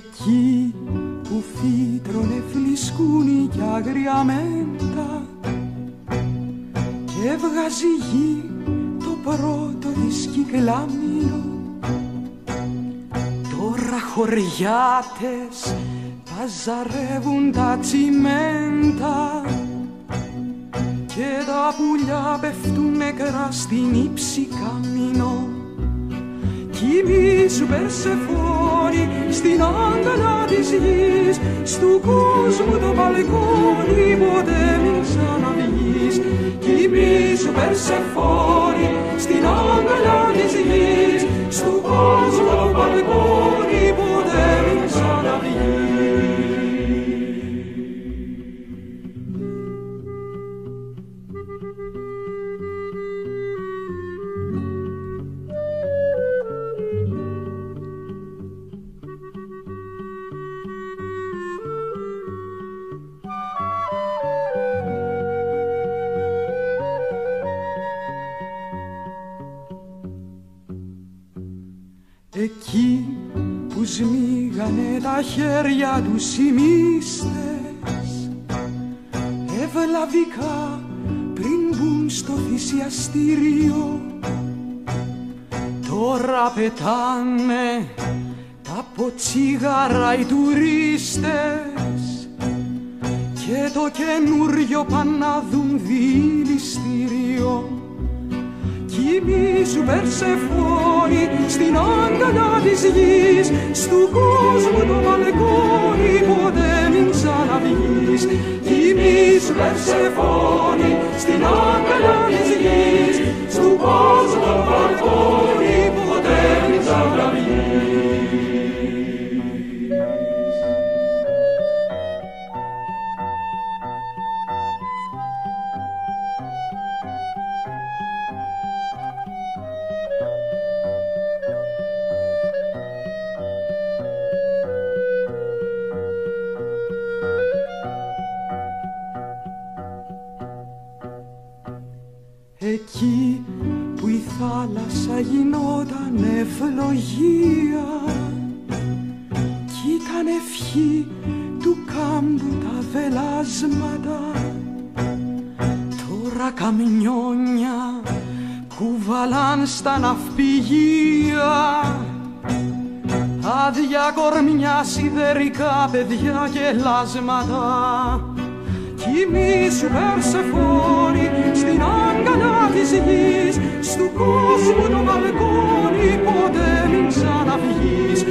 Εκεί που φύτρωνε φλισκούνι κι αγριαμέντα και έβγαζε η γη το πρώτο της κυκλάμινο. Τώρα χωριάτες παζαρεύουν τα τσιμέντα και τα πουλιά πέφτουν νεκρά στην ύψη καμίνο. Κοιμήσου Περσεφόνη στην αγκαλιά της γης, στου κόσμου το μπαλκόνι ποτέ μην ξαναβγείς. Κοιμήσου Περσεφόνη στην αγκαλιά της γης, στου κόσμου το μπαλκόνι ποτέ μην ξαναβγείς. Εκεί που σμίγανε τα χέρια τους οι μύστες ευλαβικά πριν μπουν στο θυσιαστήριο, τώρα πετάνε τα ποτσίγαρα οι τουρίστες και το καινούριο πάνε να δουν δηληστήριο. Κοιμήσου Περσεφόνη στην αγκαλιά της γης, στου κόσμου το μπαλκόνι ποτέ μην ξαναβγείς. Κοιμήσου Περσεφόνη στην αγκαλιά της γης, στου κόσμου το μπαλκόνι ποτέ μην ξαναβγείς. Εκεί που η θάλασσα γινόταν ευλογία κι ήταν ευχή του κάμπου τα βελάσματα, τώρα καμιόνια κουβαλάν στα ναυπηγεία άδεια κορμιά, σιδερικά παιδιά και λάσματα. Κοιμήσου Περσεφόνη στην αγκαλιά της γης, στου κόσμου το μπαλκόνι ποτέ μην ξαναβγείς.